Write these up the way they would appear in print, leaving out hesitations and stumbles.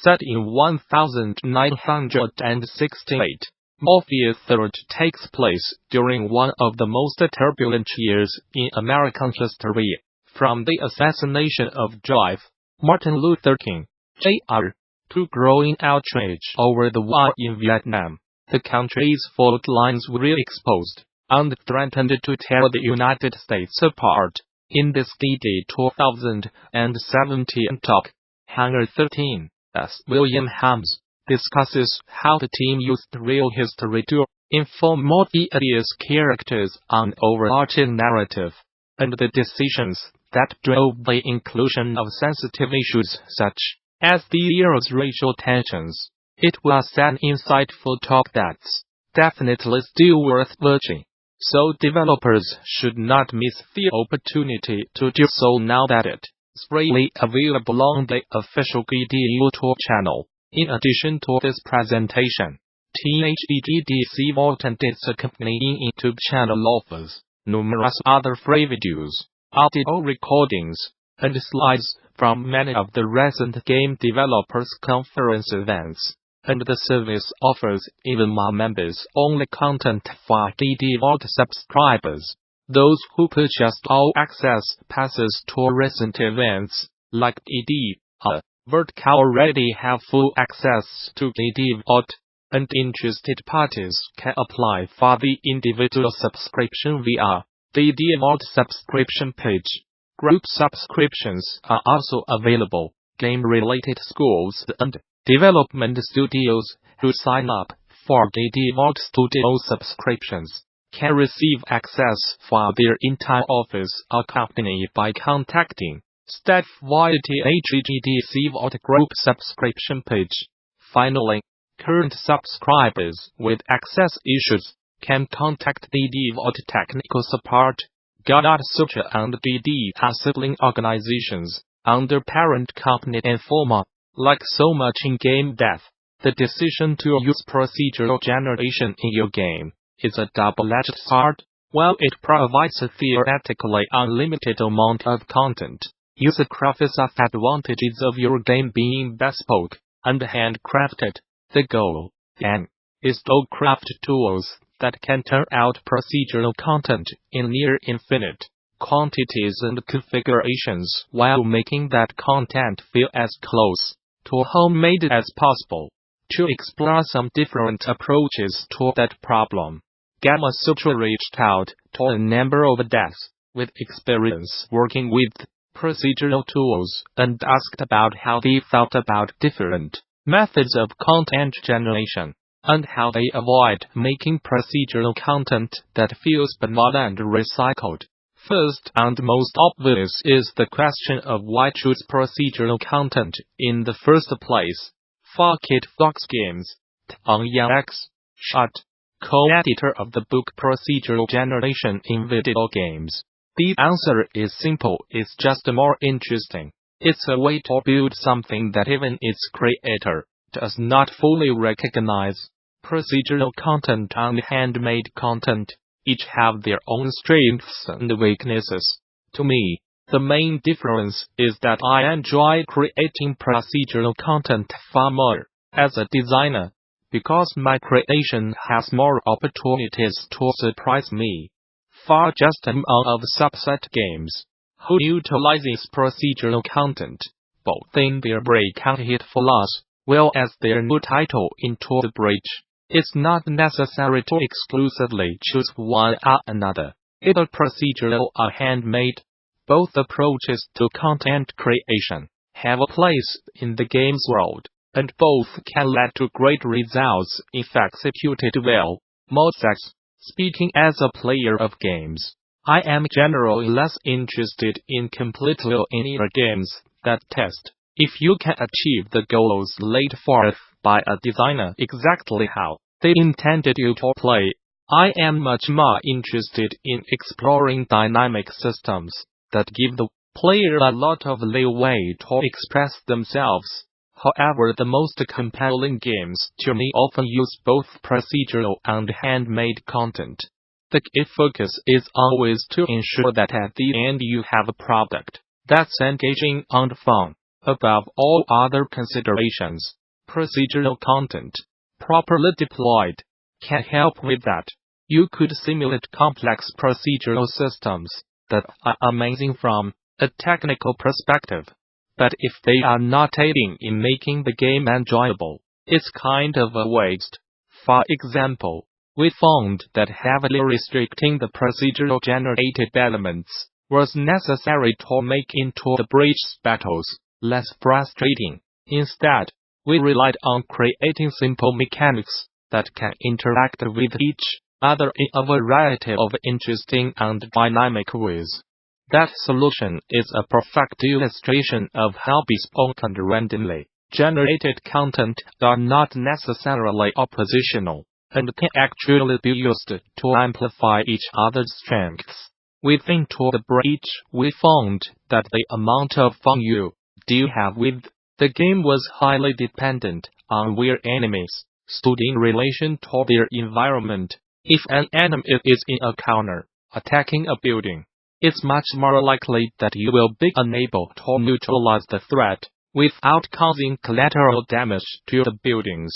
Set in 1968, Mafia III takes place during one of the most turbulent years in American history, from the assassination of J.F. Martin Luther King, Jr., to growing outrage over the war in Vietnam. The country's fault lines were exposed and threatened to tear the United States apart. In this DD 2017 talk, Hangar 13, as William Hams discusses how the team used real history to inform more various characters on overarching narrative, and the decisions that drove the inclusion of sensitive issues such as the era's racial tensions. It was an insightful talk that's definitely still worth watching, so developers should not miss the opportunity to do so now that it's freely available on the official GD YouTube channel. In addition to this presentation, THEGDC Vault and its accompanying YouTube channel offers numerous other free videos, audio recordings, and slides from many of the recent game developers conference events, and the service offers even more members-only content for GD Vault subscribers. Those who purchased all access passes to recent events, like GD Vault already have full access to GD Vault, and interested parties can apply for the individual subscription via the GD Vault subscription page. Group subscriptions are also available. Game-related schools and development studios who sign up for GD Vault Studio subscriptions can receive access for their entire office accompanied by contacting staff via THEGDC Vault Group subscription page. Finally, current subscribers with access issues can contact GD Vault technical support. Gamasutra and GD are sibling organizations under parent company Informa. Like so much in game dev, the decision to use procedural generation in your game is a double-edged sword. While it provides a theoretically unlimited amount of content, user-crafts of advantages of your game being bespoke and handcrafted. The goal, then, is to craft tools that can turn out procedural content in near infinite quantities and configurations while making that content feel as close to homemade as possible. To explore some different approaches to that problem, Gamasutra reached out to a number of devs with experience working with procedural tools and asked about how they thought about different methods of content generation, and how they avoid making procedural content that feels banal and recycled. First and most obvious is the question of why choose procedural content in the first place. For Kid Fox Games, Tang X, Shot, co-editor of the book Procedural Generation in Video Games. The answer is simple, it's just more interesting. It's a way to build something that even its creator does not fully recognize. Procedural content and handmade content each have their own strengths and weaknesses. To me, the main difference is that I enjoy creating procedural content far more as a designer, because my creation has more opportunities to surprise me. For just among of subset games who utilizes procedural content, both in their breakout hit flaws, well as their new title Into the Breach, it's not necessary to exclusively choose one or another, either procedural or handmade. Both approaches to content creation have a place in the game's world, and both can lead to great results if executed well. Moses, speaking as a player of games, I am generally less interested in completely linear games that test if you can achieve the goals laid forth by a designer exactly how they intended you to play. I am much more interested in exploring dynamic systems that give the player a lot of leeway to express themselves. However, the most compelling games to me often use both procedural and handmade content. The key focus is always to ensure that at the end you have a product that's engaging and fun. Above all other considerations, procedural content, properly deployed, can help with that. You could simulate complex procedural systems that are amazing from a technical perspective. But if they are not aiding in making the game enjoyable, it's kind of a waste. For example, we found that heavily restricting the procedural generated elements was necessary to make into the bridge battles less frustrating. Instead, we relied on creating simple mechanics that can interact with each other in a variety of interesting and dynamic ways. That solution is a perfect illustration of how bespoke and randomly generated content are not necessarily oppositional, and can actually be used to amplify each other's strengths. Within To the Breach, we found that the amount of fun you do have with the game was highly dependent on where enemies stood in relation to their environment. If an enemy is in a corner, attacking a building, it's much more likely that you will be unable to neutralize the threat without causing collateral damage to the buildings.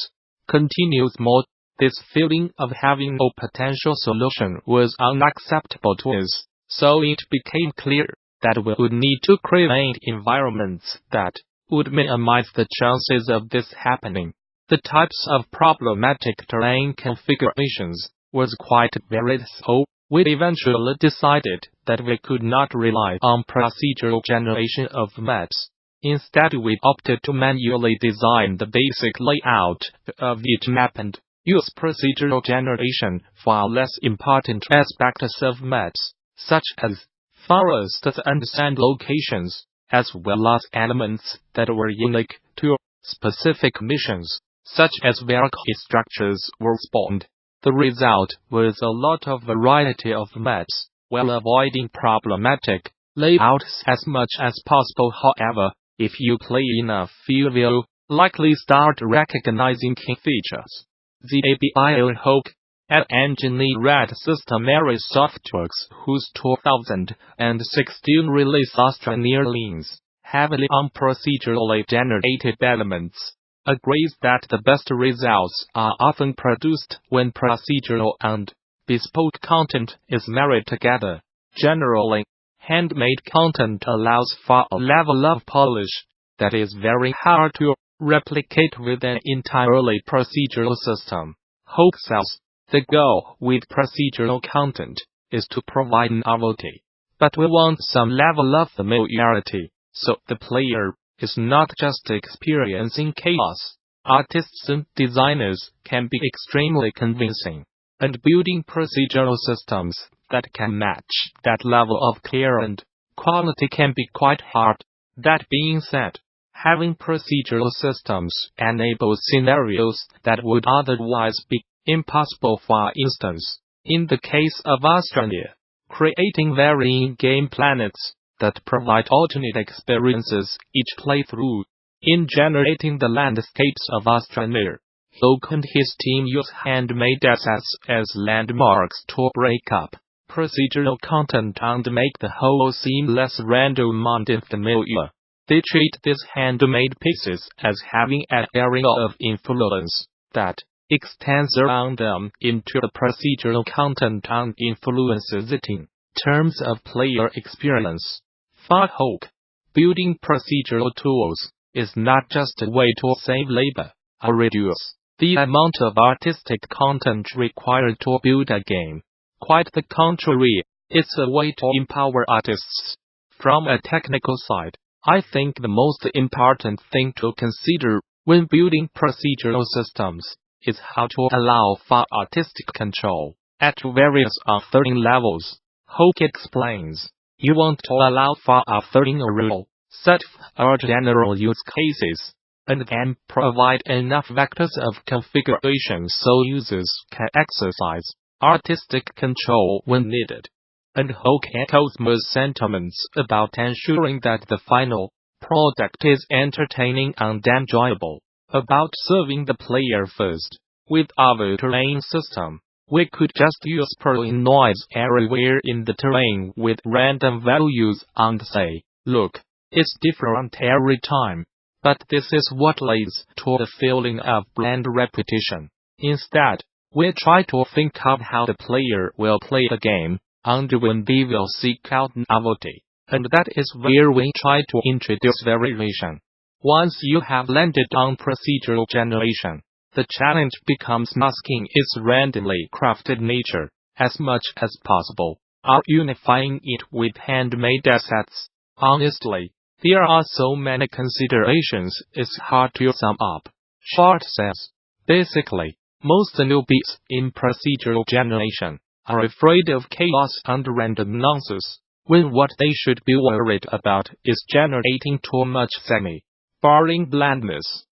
Continues Mode. This feeling of having no potential solution was unacceptable to us, so it became clear that we would need to create environments that would minimize the chances of this happening. The types of problematic terrain configurations was quite varied, so we eventually decided that we could not rely on procedural generation of maps. Instead, we opted to manually design the basic layout of each map and use procedural generation for less important aspects of maps, such as forests and sand locations, as well as elements that were unique to specific missions, such as where key structures were spawned. The result was a lot of variety of maps, while avoiding problematic layouts as much as possible. However, if you play enough, you will likely start recognizing key features. The ABI Hook, an engineered systematic Softworks whose 2016 release Australia leans heavily on procedurally generated elements, agrees that the best results are often produced when procedural and bespoke content is married together. Generally, handmade content allows for a level of polish that is very hard to replicate with an entirely procedural system. Hook says, the goal with procedural content is to provide novelty, but we want some level of familiarity, so the player is not just experiencing chaos. Artists and designers can be extremely convincing, and building procedural systems that can match that level of care and quality can be quite hard. That being said, having procedural systems enables scenarios that would otherwise be impossible. For instance, in the case of Australia, creating varying game planets that provide alternate experiences each playthrough. In generating the landscapes of Australia, Hook and his team use handmade assets as landmarks to break up procedural content and make the whole seem less random and unfamiliar. They treat these handmade pieces as having an area of influence that extends around them into the procedural content and influences it in terms of player experience. For Hook, building procedural tools is not just a way to save labor or reduce the amount of artistic content required to build a game. Quite the contrary, it's a way to empower artists. From a technical side, I think the most important thing to consider when building procedural systems is how to allow for artistic control at various authoring levels. Hook explains, you want to allow for authoring a rule set for general use cases, and then provide enough vectors of configuration so users can exercise artistic control when needed. And Hook echoes most sentiments about ensuring that the final product is entertaining and enjoyable, about serving the player first. With our terrain system, we could just use Perlin noise everywhere in the terrain with random values and say, look, It's different every time. But this is what leads to the feeling of bland repetition. Instead, we try to think of how the player will play the game, and when they will seek out novelty. And that is where we try to introduce variation. Once you have landed on procedural generation, the challenge becomes masking its randomly crafted nature, as much as possible, or unifying it with handmade assets. Honestly, there are so many considerations it's hard to sum up. Short says, basically, most newbies in procedural generation are afraid of chaos and random nonsense, when what they should be worried about is generating too much semi-boring blandness.